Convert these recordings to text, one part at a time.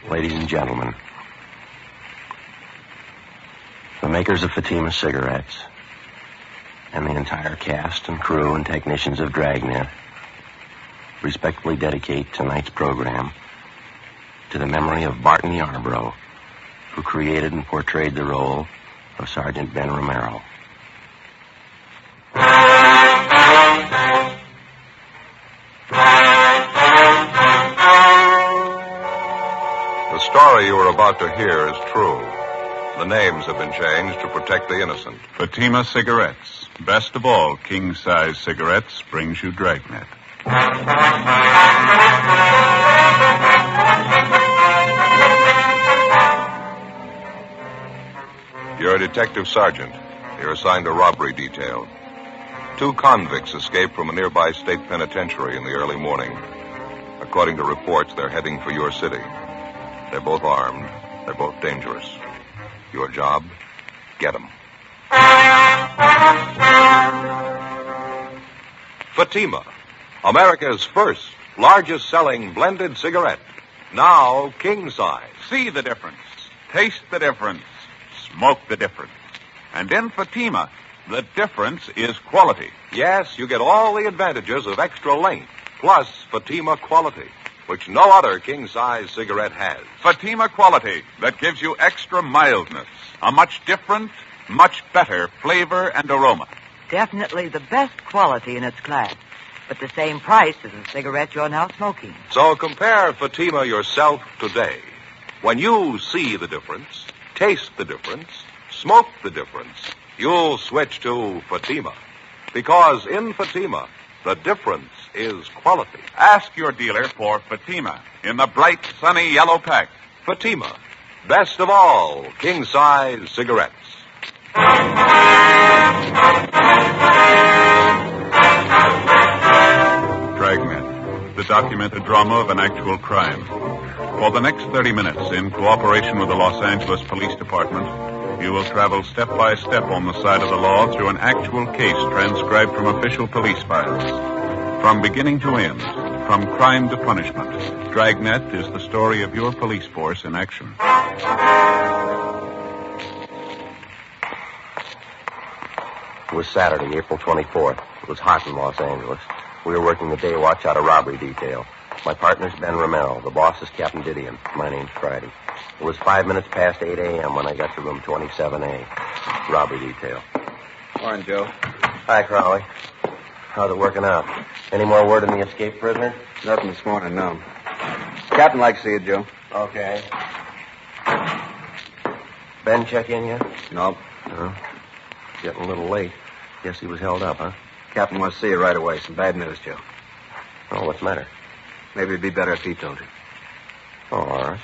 Ladies and gentlemen, the makers of Fatima cigarettes and the entire cast and crew and technicians of Dragnet respectfully dedicate tonight's program to the memory of Barton Yarbrough, who created and portrayed the role of Sergeant Ben Romero. The story you are about to hear is true. The names have been changed to protect the innocent. Fatima Cigarettes. Best of all, king-size cigarettes brings you Dragnet. You're a detective sergeant. You're assigned a robbery detail. 2 convicts escaped from a nearby state penitentiary in the early morning. According to reports, they're heading for your city. They're both armed. They're both dangerous. Your job, get them. Fatima, America's first, largest-selling blended cigarette. Now king size. See the difference. Taste the difference. Smoke the difference. And in Fatima, the difference is quality. Yes, you get all the advantages of extra length, plus Fatima quality, which no other king-size cigarette has. Fatima quality that gives you extra mildness, a much different, much better flavor and aroma. Definitely the best quality in its class, but the same price as the cigarette you're now smoking. So compare Fatima yourself today. When you see the difference, taste the difference, smoke the difference, you'll switch to Fatima. Because in Fatima, the difference is quality. Ask your dealer for Fatima in the bright, sunny yellow pack. Fatima, best of all king-size cigarettes. Dragnet, the documented drama of an actual crime. For the next 30 minutes, in cooperation with the Los Angeles Police Department, you will travel step by step on the side of the law through an actual case transcribed from official police files. From beginning to end, from crime to punishment, Dragnet is the story of your police force in action. It was Saturday, April 24th. It was hot in Los Angeles. We were working the day watch out of robbery detail. My partner's Ben Romero. The boss is Captain Didion. My name's Friday. It was 5 minutes past 8 a.m. when I got to room 27A. Robbery detail. Morning, Joe. Hi, Crowley. How's it working out? Any more word on the escaped prisoner? Nothing this morning, no. Captain likes to see you, Joe. Okay. Ben check in yet? Nope. No. Getting a little late. Guess he was held up, huh? Captain wants to see you right away. Some bad news, Joe. Oh, what's the matter? Maybe it'd be better if he told you. Oh, all right.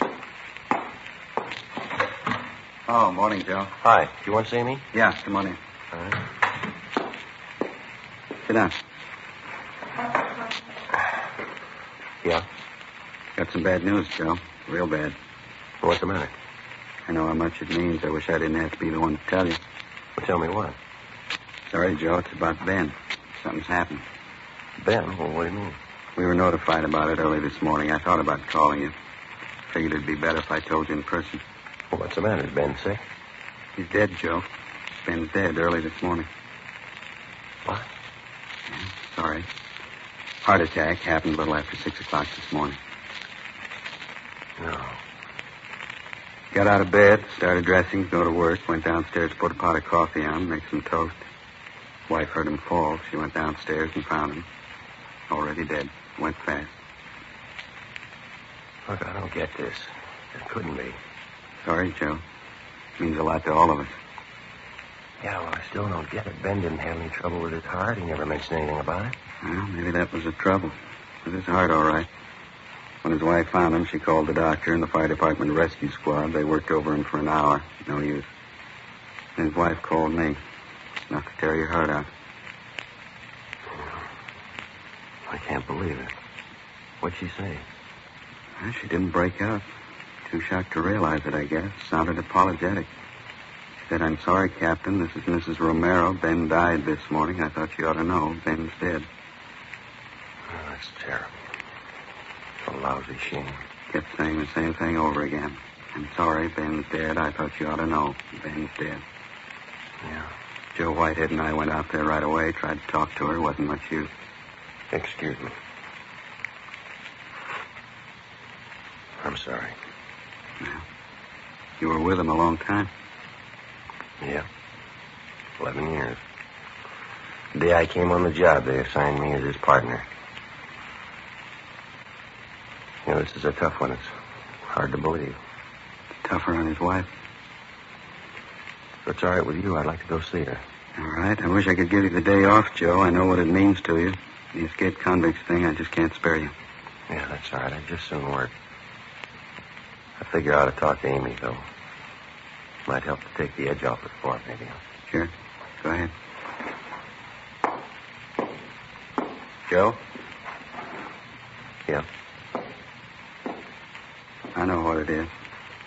Oh, morning, Joe. Hi. Do you want to see me? Yeah, come on in. All right. Sit down. Yeah? Got some bad news, Joe. Real bad. Well, what's the matter? I know how much it means. I wish I didn't have to be the one to tell you. Well, tell me what. Sorry, Joe. It's about Ben. Something's happened. Ben? Well, what do you mean? We were notified about it early this morning. I thought about calling you. Figured it'd be better if I told you in person. Well, what's the matter? Is Ben sick? He's dead, Joe. Ben's dead early this morning. What? Yeah, sorry. Heart attack happened a little after 6 o'clock this morning. No. Got out of bed, started dressing, go to work, went downstairs to put a pot of coffee on, make some toast. Wife heard him fall. She went downstairs and found him. Already dead. Went fast. Look, I don't get this. It couldn't be. Sorry, Joe. Means a lot to all of us. Yeah, well, I still don't get it. Ben didn't have any trouble with his heart. He never mentioned anything about it. Well, maybe that was the trouble. With his heart, all right. When his wife found him, she called the doctor and the fire department rescue squad. They worked over him for an hour. No use. And his wife called me. Enough to tear your heart out. I can't believe it. What'd she say? Well, she didn't break up. Too shocked to realize it, I guess. Sounded apologetic. She said, "I'm sorry, Captain. This is Mrs. Romero. Ben died this morning. I thought you ought to know. Ben's dead." Oh, that's terrible. It's a lousy shame. kept saying the same thing over again. I'm sorry, Ben's dead. I thought you ought to know. Ben's dead. Yeah. Joe Whitehead and I went out there right away, tried to talk to her. Wasn't much use. Excuse me. I'm sorry. Yeah. You were with him a long time. Yeah. 11 years. The day I came on the job, they assigned me as his partner. You know, this is a tough one. It's hard to believe. Tougher on his wife. If it's all right with you, I'd like to go see her. All right. I wish I could give you the day off, Joe. I know what it means to you. The escaped convicts thing, I just can't spare you. Yeah, that's all right. I'd just soon work. I figure I ought to talk to Amy, though. Might help to take the edge off it for her, maybe. Sure. Go ahead. Joe? Yeah? I know what it is.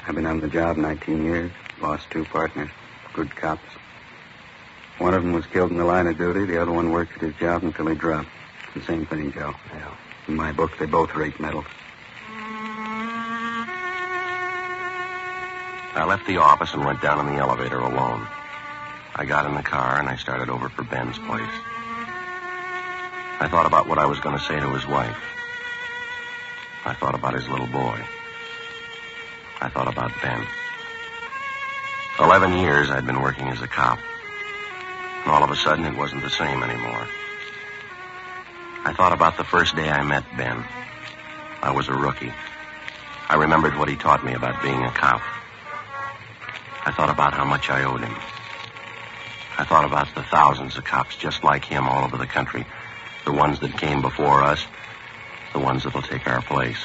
I've been on the job 19 years. Lost 2 partners. Good cops. One of them was killed in the line of duty. The other one worked at his job until he dropped. It's the same thing, Joe. Yeah. In my book, they both rate medals. I left the office and went down in the elevator alone. I got in the car and I started over for Ben's place. I thought about what I was going to say to his wife. I thought about his little boy. I thought about Ben. 11 years I'd been working as a cop. And all of a sudden it wasn't the same anymore. I thought about the first day I met Ben. I was a rookie. I remembered what he taught me about being a cop. I thought about how much I owed him. I thought about the thousands of cops just like him all over the country. The ones that came before us. The ones that'll take our place.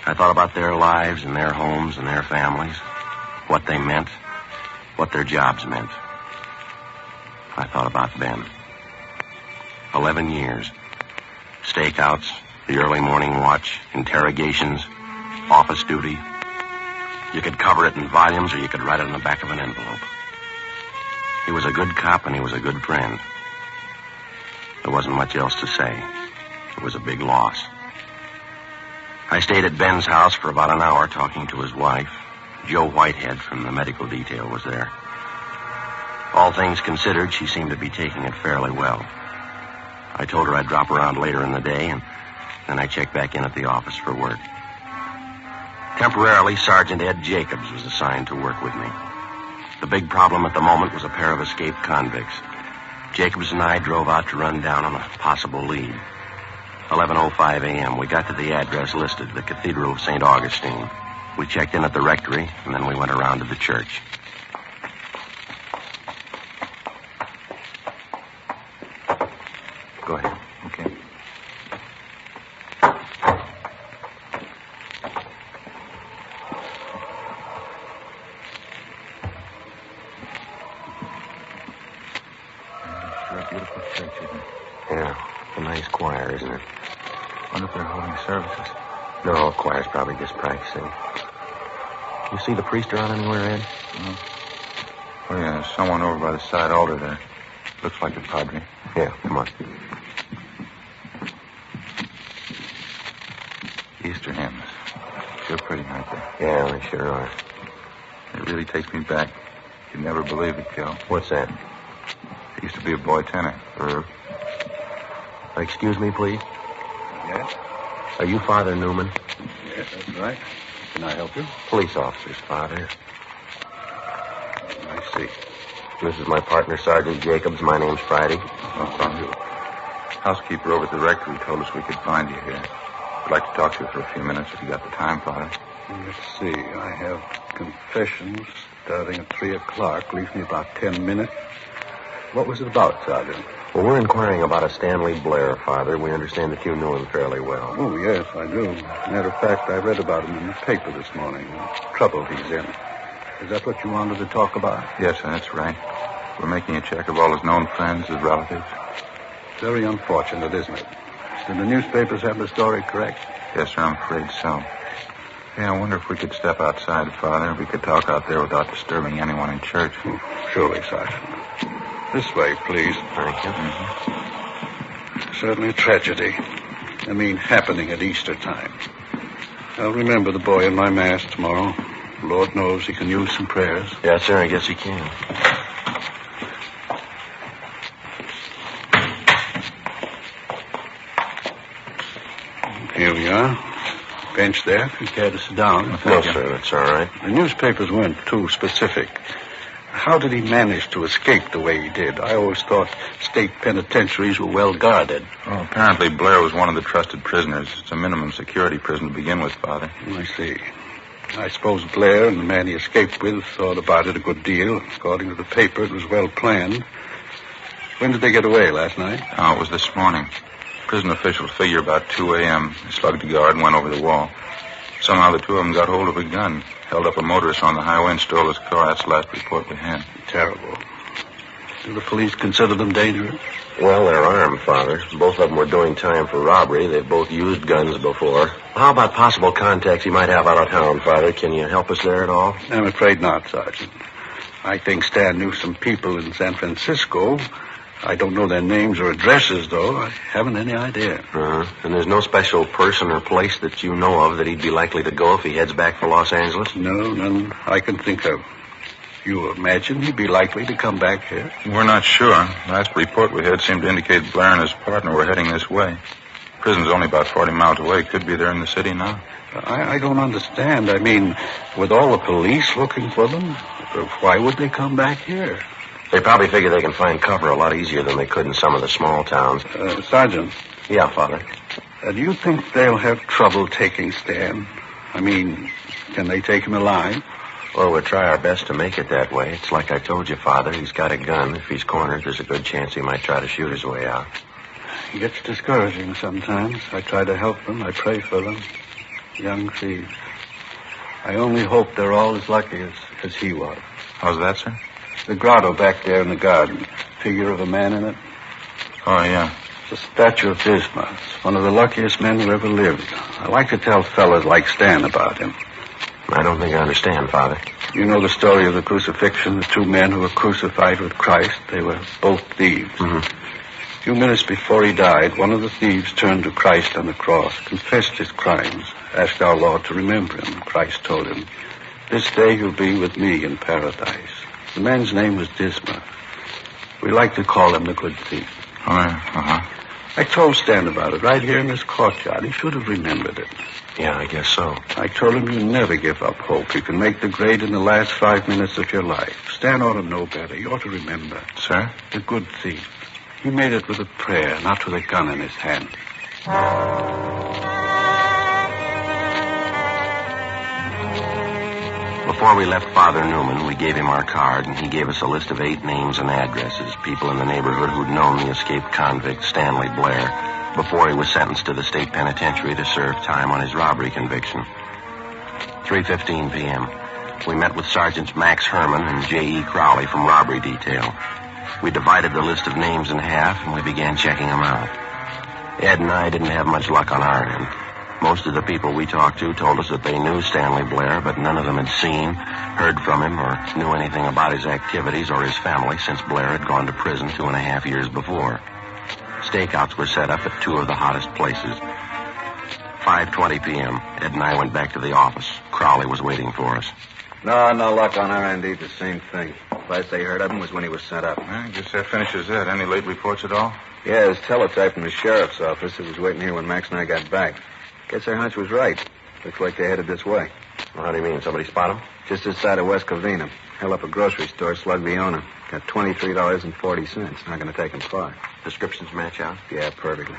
I thought about their lives and their homes and their families. What they meant. What their jobs meant. I thought about Ben. 11 years. Stakeouts, the early morning watch, interrogations, office duty. You could cover it in volumes or you could write it on the back of an envelope. He was a good cop and he was a good friend. There wasn't much else to say. It was a big loss. I stayed at Ben's house for about an hour talking to his wife. Joe Whitehead from the medical detail was there. All things considered, she seemed to be taking it fairly well. I told her I'd drop around later in the day, and then I checked back in at the office for work. Temporarily, Sergeant Ed Jacobs was assigned to work with me. The big problem at the moment was a pair of escaped convicts. Jacobs and I drove out to run down on a possible lead. 11:05 a.m., we got to the address listed, the Cathedral of St. Augustine. We checked in at the rectory, and then we went around to the church. Go ahead. Okay. Sure a beautiful church, isn't it? Yeah, a nice choir, isn't it? Wonder if they're holding services. No, choir's probably just practicing. You see the priest around anywhere, Ed? Oh, yeah, there's someone over by the side altar there. Looks like a padre. Yeah, come on. Easter hymns. Sure pretty, aren't they? Yeah, they sure are. It really takes me back. You'd never believe it, Joe. What's that? I used to be a boy tenor. Excuse me, please. Yes? Are you Father Newman? Yes, that's right. Can I help you? Police officer's father. I see. This is my partner, Sergeant Jacobs. My name's Friday. Oh, thank you. Housekeeper over at the rectory told us we could find you here. I'd like to talk to you for a few minutes if you got the time, Father. Let's see. I have confessions starting at 3 o'clock. Leaves me about 10 minutes. What was it about, Sergeant? Well, we're inquiring about a Stanley Blair, Father. We understand that you knew him fairly well. Oh, yes, I do. Matter of fact, I read about him in the paper this morning. The trouble he's in. Is that what you wanted to talk about? Yes, sir, that's right. We're making a check of all his known friends, his relatives. Very unfortunate, isn't it? Did the newspapers have the story correct? Yes, sir, I'm afraid so. Hey, I wonder if we could step outside, Father. We could talk out there without disturbing anyone in church. Surely, Sergeant. This way, please. Thank you. Certainly a tragedy. I mean, happening at Easter time. I'll remember the boy in my mass tomorrow. Lord knows he can use some prayers. Yes, sir, I guess he can. Here we are. Bench there, if you care to sit down. No, sir, that's all right. The newspapers weren't too specific. How did he manage to escape the way he did? I always thought state penitentiaries were well guarded. Well, apparently Blair was one of the trusted prisoners. It's a minimum security prison to begin with, Father. I see. I suppose Blair and the man he escaped with thought about it a good deal. According to the paper, it was well planned. When did they get away, last night? Oh, it was this morning. Prison officials figure about 2 a.m. They slugged the guard and went over the wall. Somehow the two of them got hold of a gun, held up a motorist on the highway and stole his car. That's the last report we had. Terrible. Do the police consider them dangerous? Well, they're armed, Father. Both of them were doing time for robbery. They've both used guns before. How about possible contacts he might have out of town, Father? Can you help us there at all? I'm afraid not, Sergeant. I think Stan knew some people in San Francisco. I don't know their names or addresses, though. I haven't any idea. And there's no special person or place that you know of that he'd be likely to go if he heads back for Los Angeles? No, none I can think of. You imagine he'd be likely to come back here? We're not sure. Last report we had seemed to indicate Blair and his partner were heading this way. Prison's only about 40 miles away. Could be there in the city now. I don't understand. I mean, with all the police looking for them, why would they come back here? They probably figure they can find cover a lot easier than they could in some of the small towns. Sergeant. Yeah, Father. Do you think they'll have trouble taking Stan? I mean, can they take him alive? Well, we'll try our best to make it that way. It's like I told you, Father. He's got a gun. If he's cornered, there's a good chance he might try to shoot his way out. It gets discouraging sometimes. I try to help them. I pray for them. Young thieves. I only hope they're all as lucky as he was. How's that, sir? The grotto back there in the garden. Figure of a man in it. Oh, yeah. It's a statue of Dismas. One of the luckiest men who ever lived. I like to tell fellas like Stan about him. I don't think I understand, Father. You know the story of the crucifixion, the two men who were crucified with Christ. They were both thieves. A few minutes before he died, one of the thieves turned to Christ on the cross, confessed his crimes, asked our Lord to remember him. Christ told him, "This day you'll be with me in paradise." The man's name was Dismas. We like to call him the good thief. Oh, yeah. I told Stan about it right here in this courtyard. He should have remembered it. Yeah, I guess so. I told him you never give up hope. You can make the grade in the last 5 minutes of your life. Stan ought to know better. He ought to remember. Sir? The good thief. He made it with a prayer, not with a gun in his hand. Before we left Father Newman, we gave him our card, and he gave us a list of 8 names and addresses, people in the neighborhood who'd known the escaped convict, Stanley Blair, before he was sentenced to the state penitentiary to serve time on his robbery conviction. 3:15 p.m. We met with Sergeants Max Herman and J.E. Crowley from robbery detail. We divided the list of names in half, and we began checking them out. Ed and I didn't have much luck on our end. Most of the people we talked to told us that they knew Stanley Blair, but none of them had seen, heard from him, or knew anything about his activities or his family since Blair had gone to prison 2.5 years before. Stakeouts were set up at 2 of the hottest places. 5:20 p.m. Ed and I went back to the office. Crowley was waiting for us. No luck on our end either. Same thing. Last they heard of him was when he was sent up. I guess that finishes it. Any late reports at all? Yeah, his teletype from the sheriff's office. It was waiting here when Max and I got back. Guess our hunch was right. Looks like they headed this way. Well, how do you mean? Somebody spot him? Just this side of West Covina. Held up a grocery store, slugged the owner. Got $23.40. Not going to take him far. Descriptions match out? Yeah, perfectly.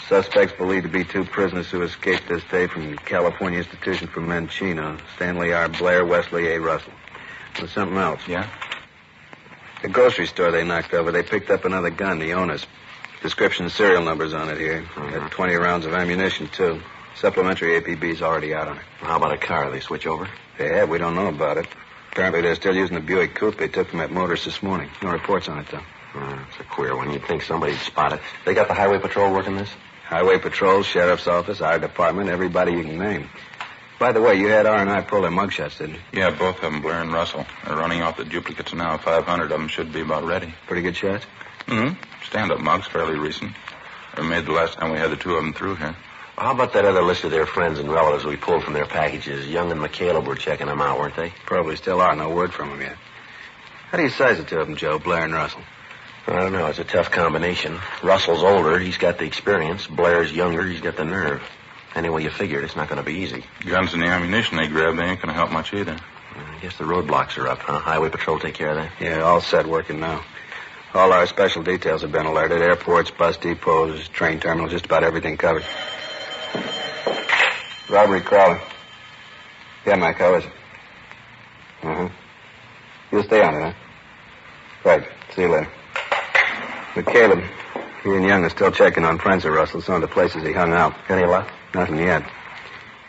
Suspects believed to be 2 prisoners who escaped this day from California Institution for Men Chino. Stanley R. Blair, Wesley A. Russell. There's something else. Yeah? The grocery store they knocked over, they picked up another gun, the owner's. Description and serial numbers on it here. Got 20 rounds of ammunition, too. Supplementary APB's already out on it. How about a car? They switch over? They have. We don't know about it. Apparently they're still using the Buick coupe they took from that motorist this morning. No reports on it, though. It's a queer one. You'd think somebody'd spot it. They got the highway patrol working this? Highway patrol, sheriff's office, our department, everybody you can name. By the way, you had R&I pull their mugshots, didn't you? Yeah, both of them, Blair and Russell. They're running off the duplicates now. 500 of them should be about ready. Pretty good shots? Stand-up mugs, fairly recent. They were made the last time we had the 2 of them through here. How about that other list of their friends and relatives we pulled from their packages? Young and McCaleb were checking them out, weren't they? Probably still are. No word from them yet. How do you size it to them, Joe, Blair and Russell? I don't know. It's a tough combination. Russell's older. He's got the experience. Blair's younger. He's got the nerve. Any way you figure it, it's not going to be easy. Guns and the ammunition they grabbed, they ain't going to help much either. I guess the roadblocks are up, huh? Highway Patrol take care of that? Yeah, all set working now. All our special details have been alerted. Airports, bus depots, train terminals, just about everything covered. Robbery crawling. Yeah, Mike, how is it? Uh-huh. You'll stay on it, huh? Right. See you later. But Caleb, he and Young are still checking on friends of Russell, some of the places he hung out. Any luck? Nothing yet.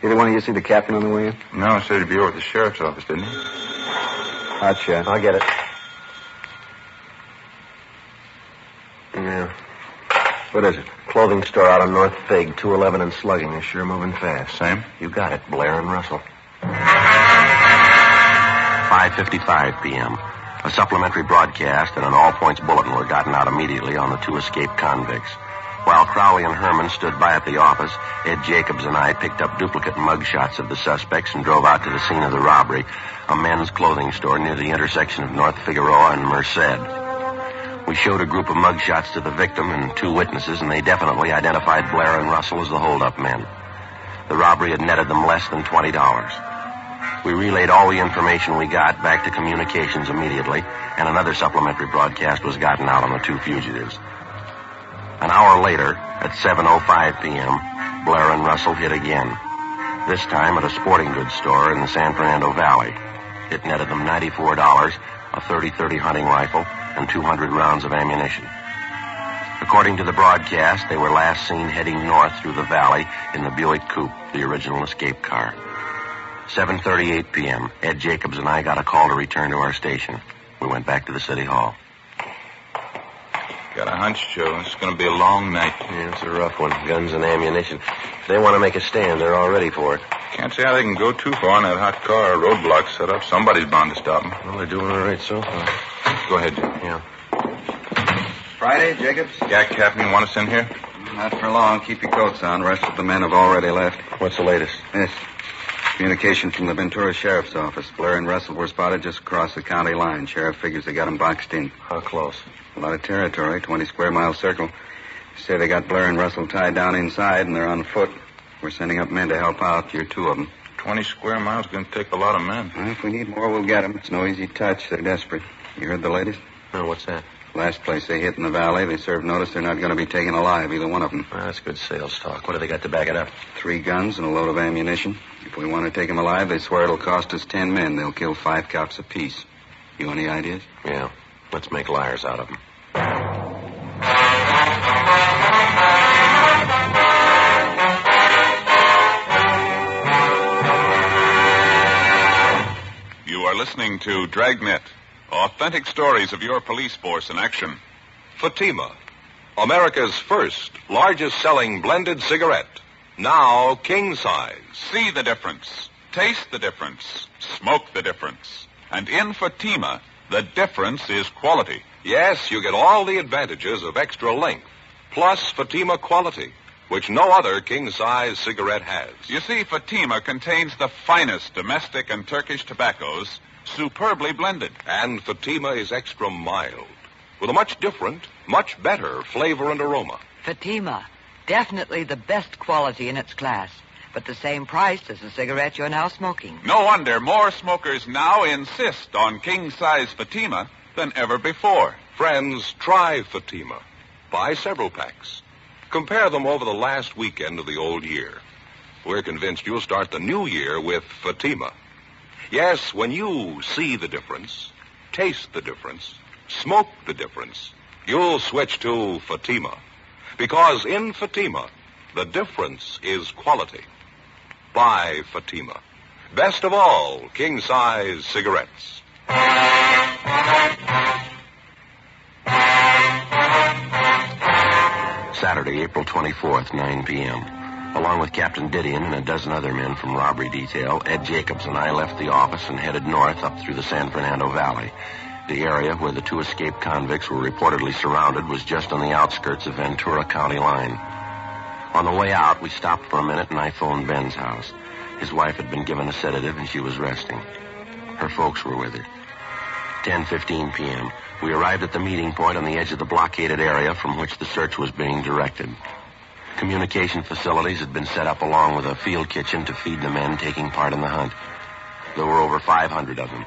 Either one of you see the captain on the way in? No, he said he'd be over at the sheriff's office, didn't he? Hot shot. I'll get it. Yeah. What is it? Clothing store out on North Fig, 211 and Slugging. They're sure moving fast. Same? You got it, Blair and Russell. 5:55 p.m. A supplementary broadcast and an all-points bulletin were gotten out immediately on the two escaped convicts. While Crowley and Herman stood by at the office, Ed Jacobs and I picked up duplicate mugshots of the suspects and drove out to the scene of the robbery, a men's clothing store near the intersection of North Figueroa and Merced. We showed a group of mugshots to the victim and two witnesses, and they definitely identified Blair and Russell as the hold-up men. The robbery had netted them less than $20. We relayed all the information we got back to communications immediately, and another supplementary broadcast was gotten out on the two fugitives. An hour later, at 7:05 p.m., Blair and Russell hit again, this time at a sporting goods store in the San Fernando Valley. It netted them $94, a .30-30 hunting rifle, and 200 rounds of ammunition. According to the broadcast, they were last seen heading north through the valley in the Buick Coupe, the original escape car. 7:38 p.m., Ed Jacobs and I got a call to return to our station. We went back to the city hall. Got a hunch, Joe. It's going to be a long night. Yeah, it's a rough one. Guns and ammunition. If they want to make a stand, they're all ready for it. Can't see how they can go too far in that hot car. Roadblock set up. Somebody's bound to stop them. Well, they're doing all right so far. Go ahead, Joe. Yeah. Friday, Jacobs? Yeah, Captain, you want us in here? Not for long. Keep your coats on. Rest of the men have already left. What's the latest? Yes. Communication from the Ventura Sheriff's Office. Blair and Russell were spotted just across the county line. Sheriff figures they got them boxed in. How close? A lot of territory, 20-square-mile circle. Say they got Blair and Russell tied down inside, and they're on foot. We're sending up men to help out. You're two of them. 20 square miles is going to take a lot of men. Well, if we need more, we'll get them. It's no easy touch. They're desperate. You heard the latest? No, what's that? Last place they hit in the valley, they served notice they're not going to be taken alive, either one of them. Well, that's good sales talk. What do they got to back it up? 3 guns and a load of ammunition. If we want to take them alive, they swear it'll cost us 10 men. They'll kill 5 cops apiece. You any ideas? Yeah. Let's make liars out of them. You are listening to Dragnet. Authentic stories of your police force in action. Fatima, America's first, largest-selling blended cigarette. Now king size. See the difference. Taste the difference. Smoke the difference. And in Fatima, the difference is quality. Yes, you get all the advantages of extra length, plus Fatima quality, which no other king-size cigarette has. You see, Fatima contains the finest domestic and Turkish tobaccos, superbly blended. And Fatima is extra mild, with a much different, much better flavor and aroma. Fatima, definitely the best quality in its class, but the same price as the cigarette you're now smoking. No wonder more smokers now insist on king-size Fatima than ever before. Friends, try Fatima. Buy several packs. Compare them over the last weekend of the old year. We're convinced you'll start the new year with Fatima. Yes, when you see the difference, taste the difference, smoke the difference, you'll switch to Fatima. Because in Fatima, the difference is quality. Buy Fatima. Best of all, king-size cigarettes. Saturday, April 24th, 9 p.m. Along with Captain Didion and a dozen other men from robbery detail, Ed Jacobs and I left the office and headed north up through the San Fernando Valley. The area where the 2 escaped convicts were reportedly surrounded was just on the outskirts of Ventura County line. On the way out, we stopped for a minute and I phoned Ben's house. His wife had been given a sedative and she was resting. Her folks were with her. 10:15 p.m. We arrived at the meeting point on the edge of the blockaded area from which the search was being directed. Communication facilities had been set up along with a field kitchen to feed the men taking part in the hunt. There were over 500 of them.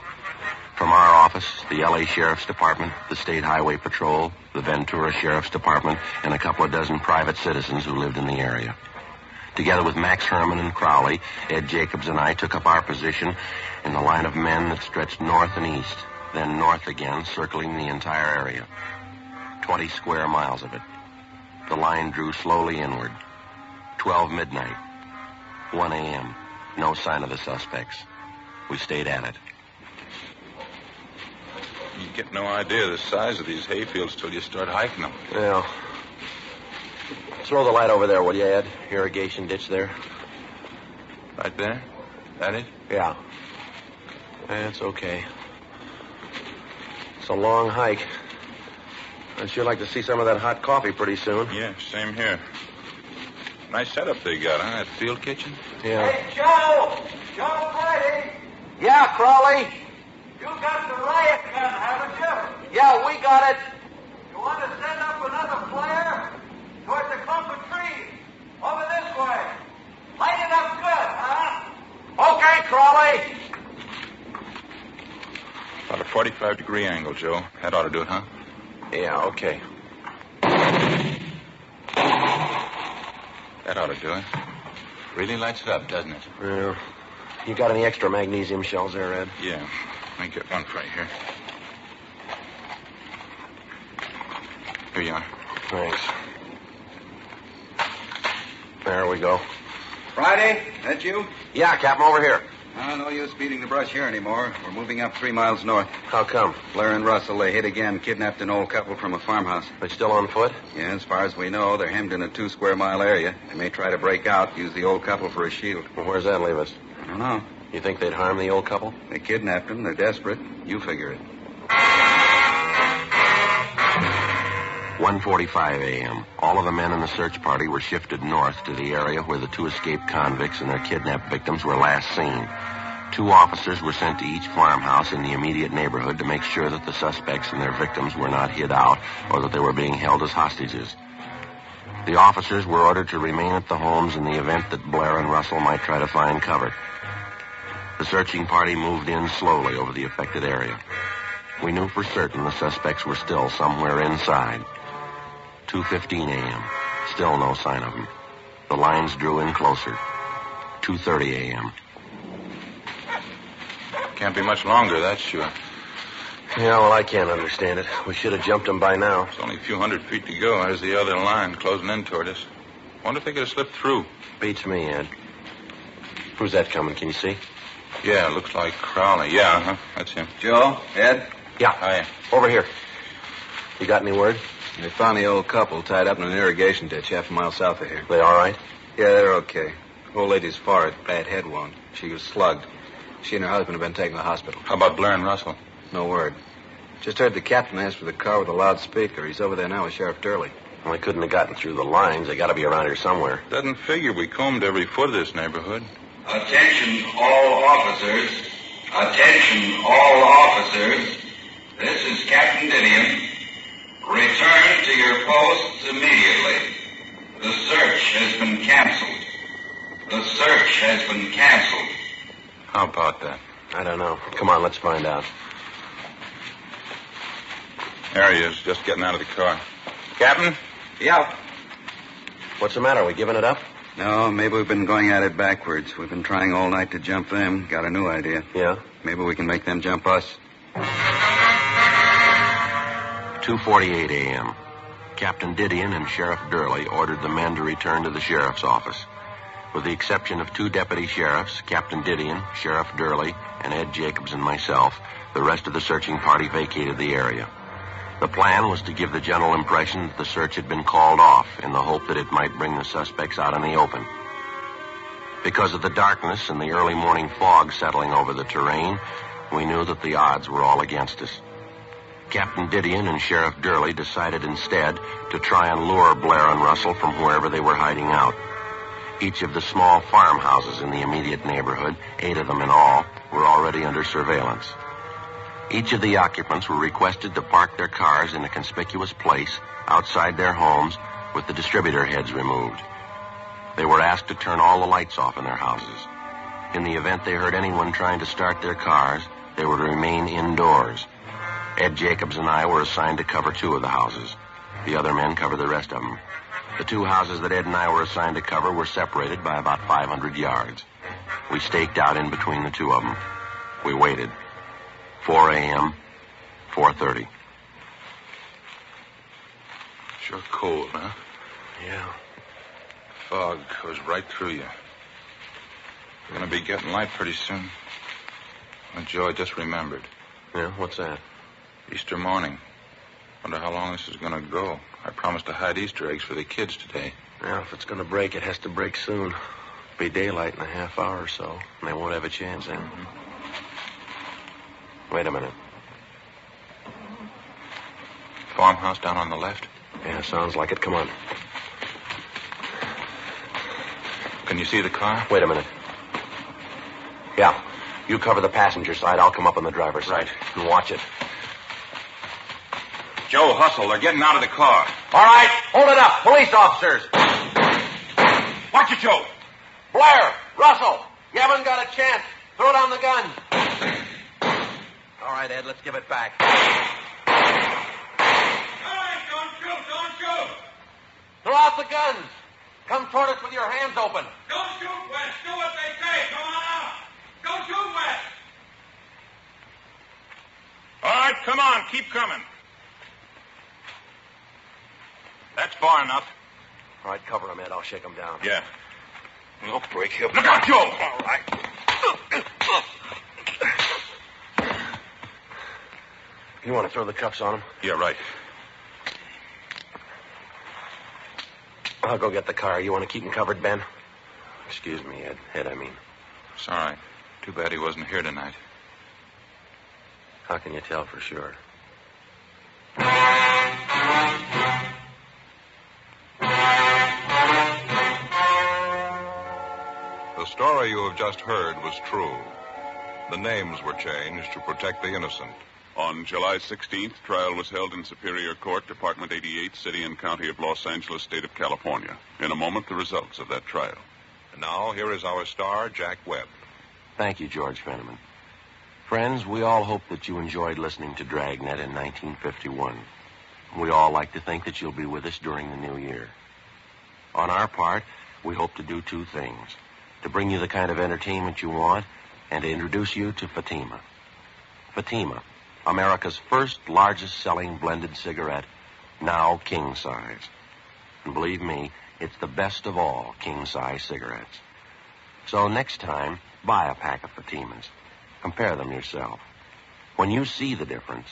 From our office, the L.A. Sheriff's Department, the State Highway Patrol, the Ventura Sheriff's Department, and a couple of dozen private citizens who lived in the area. Together with Max Herman and Crowley, Ed Jacobs and I took up our position in the line of men that stretched north and east, then north again, circling the entire area. 20 square miles of it. The line drew slowly inward. 12 midnight. 1 a.m. No sign of the suspects. We stayed at it. You get no idea of the size of these hayfields till you start hiking them. Well, throw the light over there, will you, Ed? Irrigation ditch there. Right there? That it? Yeah. That's okay. It's a long hike. I'd sure like to see some of that hot coffee pretty soon. Yeah, same here. Nice setup they got, huh? That field kitchen? Yeah. Hey, Joe! Joe Friday! Yeah, Crowley. You got the riot gun, haven't you? Yeah, we got it. You want to send up another flare? Towards the clump of trees. Over this way. Light it up good, huh? Okay, Crowley. About a 45-degree angle, Joe. That ought to do it, huh? Yeah, okay. That ought to do it. Really lights it up, doesn't it? Yeah. You got any extra magnesium shells there, Ed? Yeah. Let me get one right here. Here you are. Thanks. There we go. Friday, that you? Yeah, Captain, over here. No use beating the brush here anymore. We're moving up 3 miles north. How come? Blair and Russell, they hit again, kidnapped an old couple from a farmhouse. They're still on foot? Yeah, as far as we know, they're hemmed in a 2-square-mile area. They may try to break out, use the old couple for a shield. Well, where's that leave us? I don't know. You think they'd harm the old couple? They kidnapped them. They're desperate. You figure it. 1:45 a.m. All of the men in the search party were shifted north to the area where the 2 escaped convicts and their kidnapped victims were last seen. 2 officers were sent to each farmhouse in the immediate neighborhood to make sure that the suspects and their victims were not hid out or that they were being held as hostages. The officers were ordered to remain at the homes in the event that Blair and Russell might try to find cover. The searching party moved in slowly over the affected area. We knew for certain the suspects were still somewhere inside. 2:15 a.m. Still no sign of them. The lines drew in closer. 2:30 a.m. Can't be much longer, that's sure. Yeah, well, I can't understand it. We should have jumped them by now. It's only a few hundred feet to go. There's the other line closing in toward us. Wonder if they could have slipped through. Beats me, Ed. Who's that coming? Can you see? Yeah, looks like Crowley. Yeah, huh? That's him. Joe? Ed? Yeah. Hiya. Over here. You got any word? They found the old couple tied up in an irrigation ditch half a mile south of here. They all right? Yeah, they're okay. Old lady's forehead, bad head wound. She was slugged. She and her husband have been taken to the hospital. How about Blair and Russell? No word. Just heard the captain ask for the car with a loudspeaker. He's over there now with Sheriff Durley. Well, they couldn't have gotten through the lines. They got to be around here somewhere. Doesn't figure we combed every foot of this neighborhood. Attention all officers. Attention all officers. This is Captain Didion. Return to your posts immediately. The search has been canceled. The search has been canceled. How about that? I don't know. Come on, let's find out. There he is, just getting out of the car. Captain? Yeah. What's the matter? Are we giving it up? No, maybe we've been going at it backwards. We've been trying all night to jump them. Got a new idea. Yeah? Maybe we can make them jump us. 2:48 a.m. Captain Didion and Sheriff Durley ordered the men to return to the sheriff's office. With the exception of 2 deputy sheriffs, Captain Didion, Sheriff Durley, and Ed Jacobs and myself, the rest of the searching party vacated the area. The plan was to give the general impression that the search had been called off in the hope that it might bring the suspects out in the open. Because of the darkness and the early morning fog settling over the terrain, we knew that the odds were all against us. Captain Didion and Sheriff Durley decided instead to try and lure Blair and Russell from wherever they were hiding out. Each of the small farmhouses in the immediate neighborhood, 8 of them in all, were already under surveillance. Each of the occupants were requested to park their cars in a conspicuous place outside their homes with the distributor heads removed. They were asked to turn all the lights off in their houses. In the event they heard anyone trying to start their cars, they were to remain indoors. Ed Jacobs and I were assigned to cover 2 of the houses. The other men covered the rest of them. The 2 houses that Ed and I were assigned to cover were separated by about 500 yards. We staked out in between the 2 of them. We waited. 4 a.m., 4:30. Sure cold, huh? Yeah. Fog goes right through you. We're going to be getting light pretty soon. And Joe, I just remembered. Yeah, what's that? Easter morning. Wonder how long this is going to go. I promised to hide Easter eggs for the kids today. Yeah, if it's going to break, it has to break soon. It'll be daylight in a half hour or so, and they won't have a chance then. Wait a minute. Farmhouse down on the left? Yeah, sounds like it. Come on. Can you see the car? Wait a minute. Yeah, you cover the passenger side. I'll come up on the driver's side. And watch it. Joe, hustle. They're getting out of the car. All right, hold it up. Police officers. Watch it, Joe. Blair, Russell, you haven't got a chance. Throw down the gun. All right, Ed, let's give it back. All right, don't shoot. Throw out the guns. Come toward us with your hands open. Don't shoot, West. Do what they say. Come on out. Don't shoot, West. All right, come on. Keep coming. That's far enough. All right, cover him, Ed. I'll shake him down. Yeah. We'll break him. Look out, Joe! All right. You want to throw the cuffs on him? Yeah, right. I'll go get the car. You want to keep him covered, Ben? Excuse me, Ed. Ed, I mean. It's all right. Too bad he wasn't here tonight. How can you tell for sure? The story you have just heard was true. The names were changed to protect the innocent. On July 16th, trial was held in Superior Court, Department 88, City and County of Los Angeles, State of California. In a moment, the results of that trial. And now, here is our star, Jack Webb. Thank you, George Fenneman. Friends, we all hope that you enjoyed listening to Dragnet in 1951. We all like to think that you'll be with us during the new year. On our part, we hope to do 2 things. To bring you the kind of entertainment you want, and to introduce you to Fatima. Fatima, America's first largest-selling blended cigarette, now king-size. And believe me, it's the best of all king-size cigarettes. So next time, buy a pack of Fatimas. Compare them yourself. When you see the difference,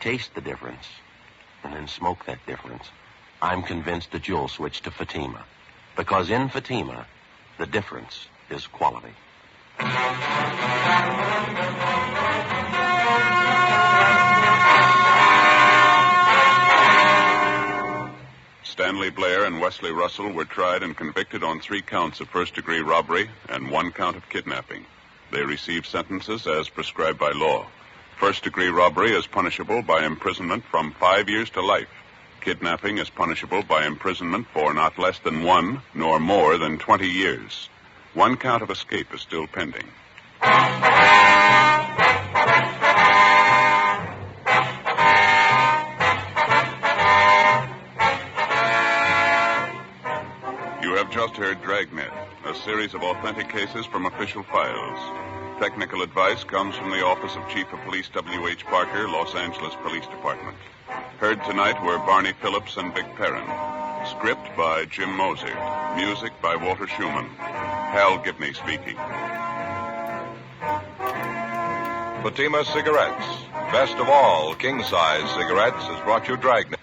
taste the difference, and then smoke that difference, I'm convinced that you'll switch to Fatima. Because in Fatima, the difference is quality. Stanley Blair and Wesley Russell were tried and convicted on 3 counts of first-degree robbery and 1 count of kidnapping. They received sentences as prescribed by law. First-degree robbery is punishable by imprisonment from 5 years to life. Kidnapping is punishable by imprisonment for not less than 1 nor more than 20 years. 1 count of escape is still pending. You have just heard Dragnet, a series of authentic cases from official files. Technical advice comes from the Office of Chief of Police W.H. Parker, Los Angeles Police Department. Heard tonight were Barney Phillips and Vic Perrin. Script by Jim Moser. Music by Walter Schumann. Hal Gibney speaking. Fatima Cigarettes. Best of all, king-size cigarettes has brought you Dragnet.